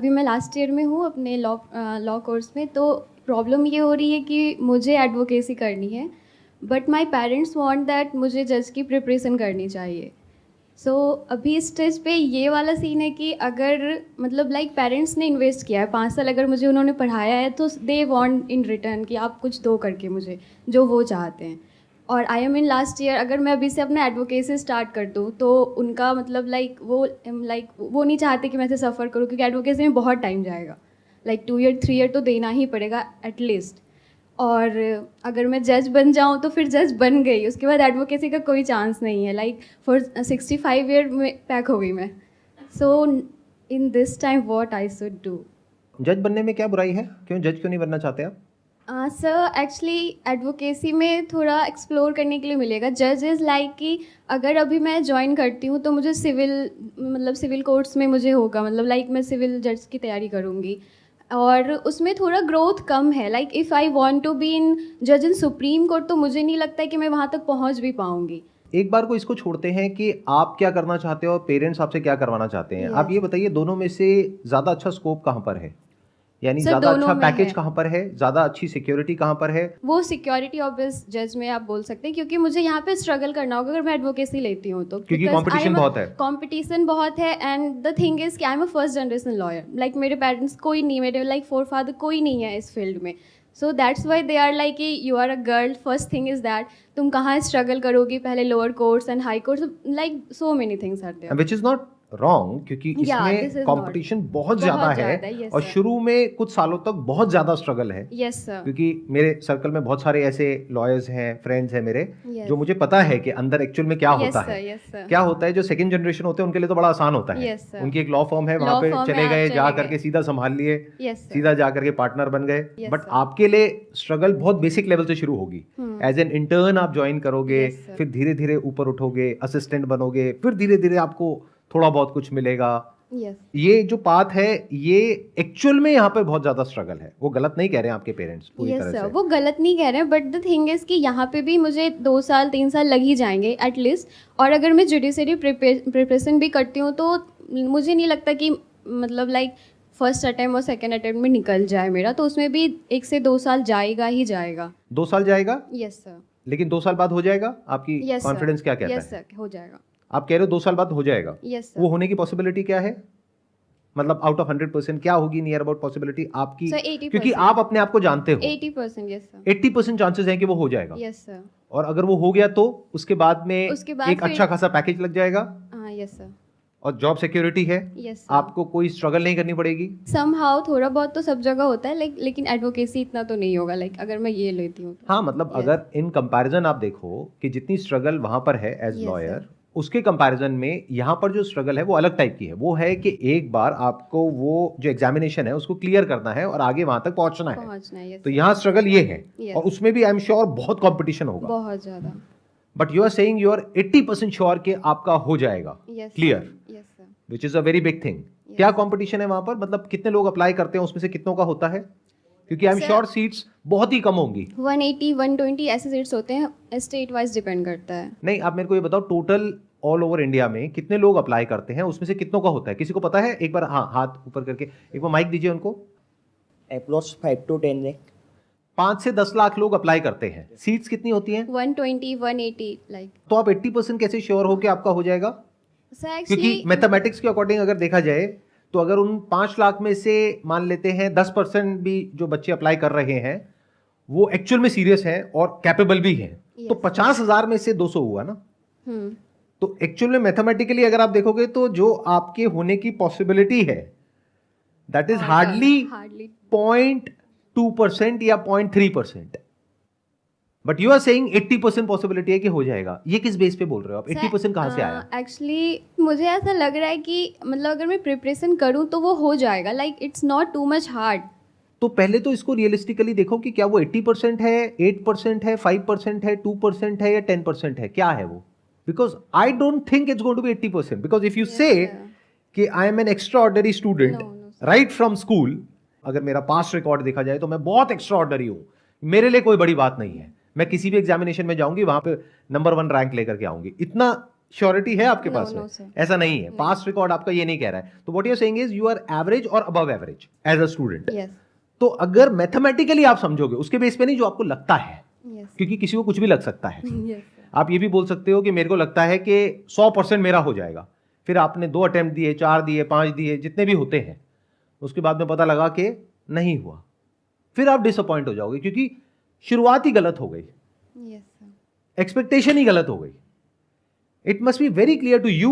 अभी मैं last year में हूँ अपने लॉ कोर्स में। तो प्रॉब्लम ये हो रही है कि मुझे एडवोकेसी करनी है, but my parents want that मुझे जज की प्रिपरेशन करनी चाहिए। सो अभी इस स्टेज पे ये वाला सीन है कि अगर मतलब लाइक पेरेंट्स ने इन्वेस्ट किया है 5 साल, अगर मुझे उन्होंने पढ़ाया है तो दे वांट इन रिटर्न कि आप कुछ दो करके मुझे जो वो चाहते हैं। और I am in last year, अगर मैं अभी से अपना एडवोकेसी स्टार्ट कर दूँ तो उनका मतलब लाइक वो नहीं चाहते कि मैं ऐसे सफ़र करूँ, क्योंकि एडवोकेसी में बहुत टाइम जाएगा, लाइक 2 ईयर 3 ईयर तो देना ही पड़ेगा एटलीस्ट। और अगर मैं जज बन जाऊँ तो फिर जज बन गई, उसके बाद एडवोकेसी का कोई चांस नहीं है। लाइक फॉर 65 ईयर में पैक हो गई मैं। So in this time what I should do? जज बनने में क्या बुराई है? क्यों जज क्यों नहीं बनना चाहते आप? सर एक्चुअली एडवोकेसी में थोड़ा एक्सप्लोर करने के लिए मिलेगा। जज इज़ लाइक कि अगर अभी मैं ज्वाइन करती हूँ तो मुझे सिविल कोर्ट्स में मुझे होगा, मतलब लाइक मैं सिविल जज की तैयारी करूँगी, और उसमें थोड़ा ग्रोथ कम है। Like if I want to be in जज इन सुप्रीम कोर्ट तो मुझे नहीं लगता है कि मैं वहाँ तक पहुँच भी पाऊँगी। एक बार को इसको छोड़ते हैं कि आप क्या करना चाहते हो और पेरेंट्स आपसे क्या करवाना चाहते हैं। आप यस ये बताइए, दोनों में से ज़्यादा अच्छा स्कोप कहाँ पर है? यानी सर, ज़्यादा अच्छा दोनों में पैकेज है। कहाँ पर है? ज़्यादा अच्छी सिक्योरिटी कहाँ पर है? वो सिक्योरिटी ऑब्वियस जज में आप बोल सकते हैं, क्योंकि मुझे यहाँ पे स्ट्रगल करना होगा अगर मैं एडवोकेसी लेती हूँ तो, क्योंकि बिकॉज आई कंपटीशन एम बहुत है। कंपटीशन बहुत है। एंड द थिंग इज कि I am a first generation lawyer. Like मेरे पेरेंट्स कोई नहीं, मेरे लाइक फोर फादर कोई नहीं है इस फील्ड में। So that's why they are like कि you are a girl, first thing is that तुम कहाँ स्ट्रगल करोगी, पहले lower courts and high courts, like so many things are there. Which is not wrong, क्योंकि या इसमें this is not, competition बहुत ज़्यादा बहुत है। ज़्यादा है। यस और सर, शुरू में कुछ सालों तक बहुत ज़्यादा स्ट्रगल है। यस सर, क्योंकि मेरे सर्कल में बहुत सारे ऐसे लॉयर्स हैं, फ्रेंड्स हैं मेरे, जो यस, मुझे पता है कि अंदर एक्चुअल में क्या यस होता सर, है। यस सर, क्या होता है, जो सेकंड जनरेशन होते हैं उनके लिए तो बड़ा आसान होता है। Yes sir. उनकी एक लॉ फर्म है, वहां लॉ पे फर्म है, चले आप गए, जा चले करके गए। सीधा संभाल लिए, यस सर, सीधा जा करके पार्टनर बन गए। Yes but sir. आपके लिए स्ट्रगल बहुत बेसिक लेवल से शुरू होगी। एज एन इंटर्न आप ज्वाइन करोगे, यस सर, फिर धीरे धीरे ऊपर उठोगे, असिस्टेंट बनोगे, फिर धीरे धीरे आपको थोड़ा बहुत कुछ मिलेगा। यस ये जो पाथ है, ये एक्चुअल में यहाँ पे बहुत ज्यादा स्ट्रगल है। वो गलत नहीं कह रहे हैं आपके पेरेंट्स पूरी यस तरह सर, से। वो गलत नहीं कह रहे हैं, बट द थिंग इज़ कि यहाँ पे भी मुझे 2 साल 3 साल लग ही जाएंगे एटलीस्ट। और अगर मैं जुडिशरी प्रिपरेशन भी करती हूँ तो मुझे नहीं लगता कि मतलब लाइक फर्स्ट अटैम्प्ट और सेकेंड अटैम्प्ट में निकल जाए मेरा, तो उसमें भी 1 से 2 साल जाएगा ही जाएगा। 2 साल जाएगा, यस सर, लेकिन 2 साल बाद हो जाएगा? आपकी यस सर, कॉन्फिडेंस क्या कहता यस है? सर, हो जाएगा। आप कह रहे हो 2 साल बाद हो जाएगा। यस वो सर, होने की पॉसिबिलिटी क्या है? मतलब आउट ऑफ 100% क्या होगी नियर अबाउट पॉसिबिलिटी आपकी? सर क्योंकि 80%, आप अपने आप को जानते हो, 80%। यस सर, 80% चांसेस हैं कि वो हो जाएगा। Yes sir. और अगर वो हो गया तो उसके बाद में उसके बाद एक फिर अच्छा खासा पैकेज लग जाएगा हाँ, यस सर, और जॉब सिक्योरिटी है। Yes sir. आपको कोई स्ट्रगल नहीं करनी पड़ेगी। समहाउ थोड़ा बहुत तो सब जगह होता है, लेकिन एडवोकेसी इतना तो नहीं होगा, लाइक अगर मैं ये लेती हूँ तो। हाँ, मतलब Yes. अगर इन कंपैरिजन आप देखो कि जितनी स्ट्रगल वहां पर है एज Yes, लॉयर, sir. उसके कंपैरिजन में यहाँ पर जो स्ट्रगल है वो अलग टाइप की है। वो है कि एक बार आपको वो जो एग्जामिनेशन है उसको क्लियर करना है और आगे वहां तक पहुंचना है। पहुंचना है। यस तो यहाँ स्ट्रगल ये है। Yes. और उसमें भी आई एम श्योर बहुत कंपटीशन होगा। बहुत ज़्यादा। But you are saying you are 80% sure कि आपका हो जाएगा yes clear, yes sir. Which is a very big thing. क्या कंपटीशन है वहां पर? मतलब कितने लोग अप्लाई करते हैं, उसमें से कितनों का होता है? क्योंकि I am Sir, sure seats बहुत ही कम होंगी। 180 120 ऐसे सीट्स होते हैं, स्टेट वाइज डिपेंड करता है। नहीं, आप मेरे को ये बताओ, टोटल ऑल ओवर इंडिया में कितने लोग अप्लाई करते हैं, उसमें से कितनों का होता है? किसी को पता है? एक बार हाँ, हाथ ऊपर करके एक बार माइक दीजिए उनको। Approx 5 to 10 lakh. 5 से 10 लाख लोग अप्लाई करते हैं। सीट्स कितनी होती हैं? 120 180 लाइक। तो आप 80% कैसे श्योर हो कि आपका हो जाएगा? सर क्योंकि एक्चुअली मैथमेटिक्स के अकॉर्डिंग अगर देखा जाए तो अगर उन 5 लाख में से मान लेते हैं 10% भी जो बच्चे अप्लाई कर रहे हैं वो एक्चुअल में सीरियस हैं और कैपेबल भी हैं, तो Yes. 50,000 में से 200 हुआ ना। हम्म, तो एक्चुअल में मैथमेटिकली अगर आप देखोगे तो जो आपके होने की पॉसिबिलिटी है दैट इज हार्डली हार्डली 0.2% या 0.3%। But you are saying 80% possibility है कि हो जाएगा। ये किस बेस पे बोल रहे हो आप? 80% कहां से आया? एक्चुअली मुझे ऐसा लग रहा है कि मतलब अगर मैं प्रिपरेशन करूँ तो वो हो जाएगा, like it's not too much hard. तो पहले तो इसको रियलिस्टिकली देखो कि क्या वो 80% है, 8% है, 5% है, 2% है या 10% है, क्या है वो? Because I don't think it's going to be 80%। Because if you Yes, से sir. कि I am an extraordinary student No, no, sir. Right from school, अगर मेरा पास्ट रिकॉर्ड देखा जाए तो मैं बहुत एक्स्ट्रा ऑर्डनरी हूं, मेरे लिए कोई बड़ी बात नहीं है, मैं किसी भी एग्जामिनेशन में जाऊंगी वहां पे नंबर 1 रैंक लेकर के आऊंगी, इतना श्योरिटी है आपके No, पास no, में? sir. ऐसा नहीं है, पास्ट रिकॉर्ड आपका ये नहीं कह रहा है। तो what you are saying is you are average और above average as a student. Yes तो अगर मैथमेटिकली आप समझोगे, उसके बेस पे नहीं जो आपको लगता है, यस क्योंकि किसी को कुछ भी लग सकता है। यस आप ये भी बोल सकते हो कि मेरे को लगता है कि 100% मेरा हो जाएगा, फिर आपने 2 अटेम्प्ट दिए, 4 दिए, 5 दिए, जितने भी होते हैं, उसके बाद में पता लगा कि नहीं हुआ, फिर आप डिसअपॉइंट हो जाओगे, क्योंकि शुरुआत ही गलत हो गई, यस सर एक्सपेक्टेशन ही गलत हो गई। It must be very clear to you